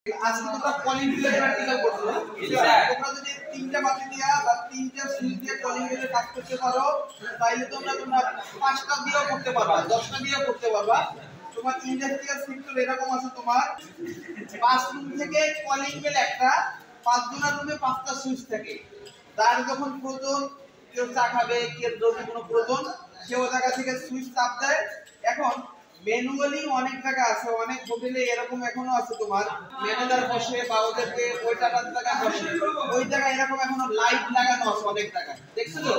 আজকে তোমরা কলিং বেলের প্র্যাকটিক্যাল করছো। তোমরা যদি তিনটা বাতি দিয়া বা তিনটা সুইচ দিয়ে কলিং বেলের কাজ করতে পারো তাইলে তোমরা পাঁচটা দিয়েও করতে পারবা, 10টা দিয়েও করতে পারবা। তোমার ইন্ডাস্ট্রিয়াল সেক্টর এরকম আছে, তোমার 5 রুম থেকে কলিং বেল একটা, 5 জনের রুমে 5টা সুইচ থাকে। তার যখন প্রয়োজন, কেউ চা খাবে, কেউ যদি কোনো প্রয়োজন, কেউ জায়গা থেকে সুইচ চাপ দেয়। এখন ম্যানুয়ালি অনেক জায়গা আছে, অনেক হোটেলে এরকম এখনো আছে, তোমার ম্যানেজার বসে বা ওদেরকে ওই টাকার জায়গা বসে, ওই জায়গায় এরকম এখনো লাইট লাগানো আছে অনেক জায়গায়, দেখছো তো?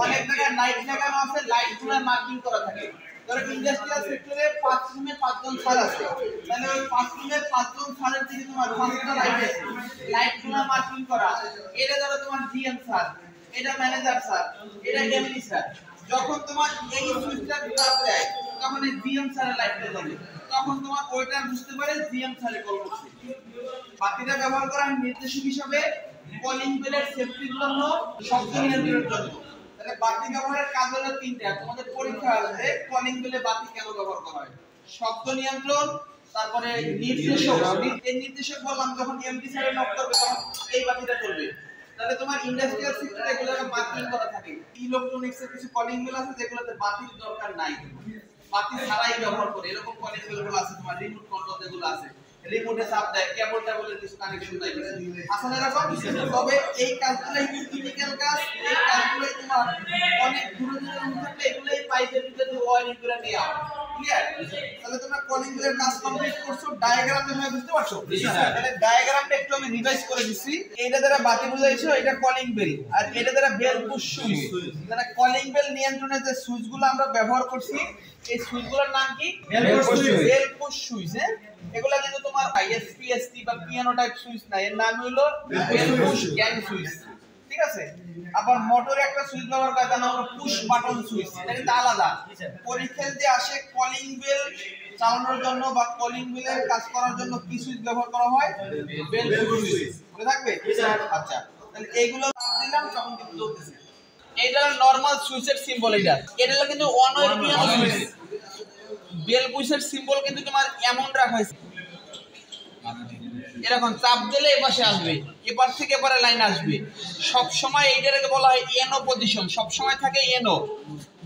অনেক জায়গায় লাইট লাগানো আছে, লাইট গুলো মার্কিং করা থাকে। ধরো ইন্ডাস্ট্রিয়াল সেক্টরে 5 রুমে 5 জন স্যার আছে, তাহলে ওই 5 রুমে 5 জন স্যারের দিকে তোমার 5টা লাইট আছে, লাইট গুলো মার্কিং করা। এটা ধরো তোমার জিএম স্যার, এটা ম্যানেজার স্যার, এটা এমডি স্যার। যখন তোমার এই সুইচটা চাপ দেয় তখন এই জিএম স্যারের লাইটটা জ্বলে, তখন তোমার ওইটা বুঝতে পারে জিএম স্যারের কল করছে। বাতিটা ব্যবহার করা নির্দেশক হিসেবে কলিং বেলের সেফটির জন্য, শব্দ নিয়ন্ত্রণের জন্য। তাহলে বাতি ব্যবহারের কাজ হলো তিনটা। তোমাদের পরীক্ষা আসবে কলিং বেলে বাতি কেন ব্যবহার করা হয়, শব্দ নিয়ন্ত্রণ, তারপরে নির্দেশক। এই নির্দেশক বললাম যখন এমডি স্যারের নক করবে তখন এই বাতিটা জ্বলবে। তাহলে তোমার ইন্ডাস্ট্রিয়াল সেক্টরে এগুলোকে মার্কিং করা থাকে। ইলেকট্রনিক্স এর কিছু কলিং বেল আছে যেগুলোতে বাতির দরকার নাই, বাতি ছাড়াই ব্যবহার করে, এরকম কলিং বেলগুলো আছে। তোমার রিমোট কন্ট্রোল যেগুলো আছে, রিমোটে চাপ দেয়, কেবল টেবলের কিছু কানেকশন নাই, আসলে এরকম। তবে এই কাজগুলো ক্রিটিক্যাল কাজ, এই কাজগুলো তোমার অনেক দূরে দূরে রুম থাকলে এগুলো এই পাইপের ভিতরে ওয়্যারিং করে নেওয়া। ক্লিয়ার? তাহলে তোমরা কলিং বেলের কাজ কমপ্লিট করছো, ডায়াগ্রাম দেখে বুঝতে পারছো? তাহলে ডায়াগ্রামটা একটু আমি রিভাইজ করে দিচ্ছি। এইটা দ্বারা বাতি বুঝাইছো, এটা কলিং বেল, আর এটা দ্বারা বেল পুশ সুইচ। তাহলে কলিং বেল নিয়ন্ত্রণের যে সুইচগুলো আমরা ব্যবহার করছি, এই সুইচগুলোর নাম কি? Bell push switch. হ্যাঁ, এগুলা কিন্তু তোমার আইএসপি বা পিয়ানো টাইপ সুইচ না, এর নাম হলো বেল পুশ গ্যাং সুইচ। ঠিক আছে? আবার মোটরে একটা সুইচ ব্যবহার করা হয়, নাম হলো পুশ বাটন সুইচ। এটা কিন্তু আলাদা। পরীক্ষায় যে আসে কলিং বেল চালানোর জন্য বা কলিং বেলের কাজ করার জন্য কি সুইচ ব্যবহার করা হয়? Bell push switch. মনে থাকবে? আচ্ছা, তাহলে এইগুলো দিলাম তখন কিন্তু চলতেছে। এটা নরমাল সুইচের সিম্বল। এটা হলো কিন্তু one way piano switch. Bell পুশের সিম্বল কিন্তু তোমার এমন রাখা হয়েছে, এরকম চাপ দিলে এপাশে আসবে, এপার থেকে এপারে লাইন আসবে। সব সময় এইটাকে বলা হয় এনও পজিশন, সব সময় থাকে এনও।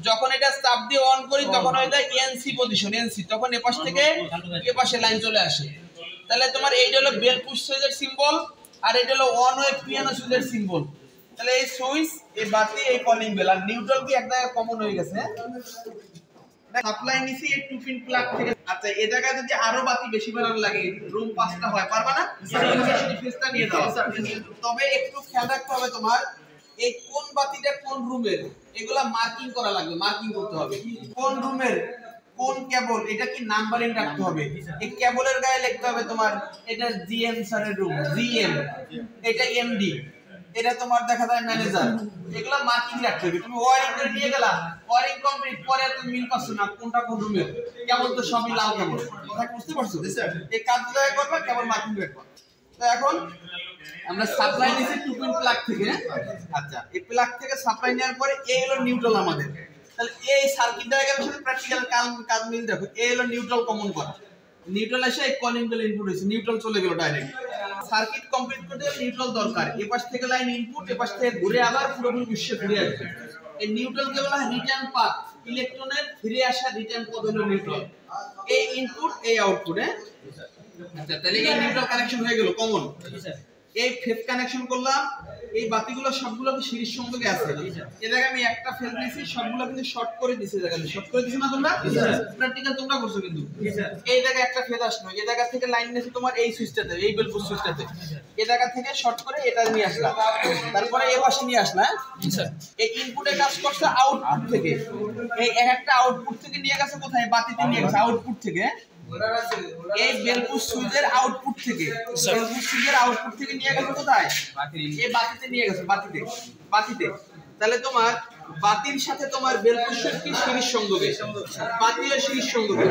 যখন এটা চাপ দিয়ে অন করি তখন হয়ে যায় এনসি পজিশন, এনসি, তখন এপাশ থেকে এপাশে লাইন চলে আসে। তাহলে তোমার এইটা হলো বেল পুশ সুইচের সিম্বল, আর এটা হলো অন ওয়ে পিয়ানো সুইচের সিম্বল। তাহলে এই সুইচ, এই বাতি, এই কলিং বেল আর নিউট্রাল কি এক জায়গায় কমন হয়ে গেছে। সাপ্লাই নিছি এই 2 পিন প্লাগ থেকে। আচ্ছা, এই জায়গায় যদি আরো বাতি বেশি বাড়ানো লাগে, রুম 5টা হয়, পারবা না? সেটা ফেসটা নিয়ে দাও। তবে একটু খেয়াল রাখতে হবে তোমার, এই কোন বাতিটা কোন রুমের, এগুলা মার্কিং করা লাগবে, মার্কিং করতে হবে। কোন রুমের কোন কেবল, এটা কি নাম্বারিং রাখতে হবে। এই কেবলের গায়ে লিখতে হবে তোমার এটা জিএম স্যারের রুম, জিএম, এটা এমডি, এটা তোমার দেখা যায় ম্যানেজার। এগুলা মার্কিং রাখতে হবে। তুমি ওয়্যারিং করে নিয়ে গেলা, ওয়্যারিং কমপ্লিট, পরে তুমি মিল পাচ্ছ না কোনটা কোন রুমের, কেবল তো সবই লাল কেবল। কথা বুঝতে পারছো? এই কাজটা করবে, কেবল মার্কিং রাখবা। তো এখন আমরা সাপ্লাই নিছি 2 পিন প্লাগ থেকে। আচ্ছা, এই প্লাগ থেকে সাপ্লাই নেওয়ার পরে এই হলো নিউট্রাল আমাদের। তাহলে এই সার্কিট ডায়াগ্রামের সাথে প্র্যাকটিক্যাল কাজ মিল দেখো। এই হলো নিউট্রাল কমন করা, নিউট্রাল এসে এই কলিং বেল ইনপুট হইছে, নিউট্রাল চলে গেল ডাইরেক্ট। সার্কিট কমপ্লিট করতে নিউট্রাল দরকার। এপাশ থেকে লাইন ইনপুট, এপাশ থেকে ঘুরে আবার পুরোপুরি বিশ্বে ঘুরে আসবে। এই নিউট্রাল কে বলা হয় রিটার্ন পাথ, ইলেকট্রনের ফিরে আসা রিটার্ন পথ হলো নিউট্রাল। এই ইনপুট, এই আউটপুট। আচ্ছা, তাহলে এই নিউট্রাল কানেকশন হয়ে গেল কমন। এই ফেজ কানেকশন করলাম, এই বাতিগুলো সবগুলো কি সিরিজ সংযোগে আছে। এই জায়গায় আমি একটা ফেজ দিয়েছি, সবগুলো কিন্তু শর্ট করে দিয়েছি। জায়গায় শর্ট করে দিয়েছি না তোমরা? প্র্যাকটিক্যাল তোমরা করছো কিন্তু। এই জায়গায় একটা ফেজ আসলো, এই জায়গা থেকে লাইন নিয়েছি তোমার এই সুইচটাতে, এই বেল পুশ সুইচটাতে। এই জায়গা থেকে শর্ট করে এটা নিয়ে আসলাম, তারপরে এই পাশে নিয়ে আসলাম। এই ইনপুটে কাজ করছে আউটপুট থেকে, এই একটা আউটপুট থেকে নিয়ে গেছে কোথায়? বাতিতে নিয়ে গেছে আউটপুট থেকে। এই বেল পুশ সুইচের আউটপুট থেকে, বেল পুশ সুইচের আউটপুট থেকে নিয়ে গেছে কোথায়? এই বাতিতে নিয়ে গেছে, বাতিতে। তাহলে তোমার বাতির সাথে তোমার বেল পুশ সুইচ কি সিরিজ সংযোগে, বাতির সিরিজ সংযোগে।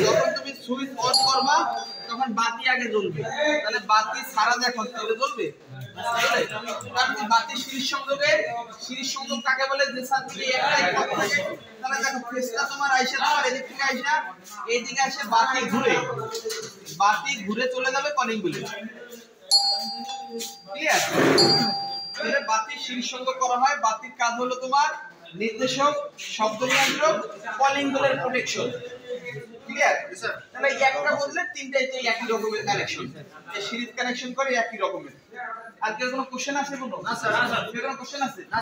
যখন তুমি সুইচ অন করবা তখন বাতি আগে জ্বলবে, তাহলে বাতি সারা যখন তাহলে জ্বলবে। তাহলে বাতি সিরিজ সংযোগ কাকে বলে? যে সার্কিটে একটাই পথ থাকে। তাহলে দেখো ফেজটা তোমার আইসা, তোমার এদিক থেকে আইসা এইদিকে আসে, বাতি ঘুরে চলে যাবে কলিং হুইলে। ক্লিয়ার? তাহলে বাতি সিরিজ সংযোগ করা হয়। বাতির কাজ হলো তোমার নির্দেশক, শব্দ নিয়ন্ত্রক, কলিং হুইলের প্রোটেকশন। ক্লিয়ার? তাহলে একটা বললে তিনটাই তো একই রকমের কানেকশন, এই সিরিজ কানেকশন করে একই রকমের। আর কি কোনো কোশ্চেন আছে? কোনো? না স্যার। কোনো কোশ্চেন আছে? না।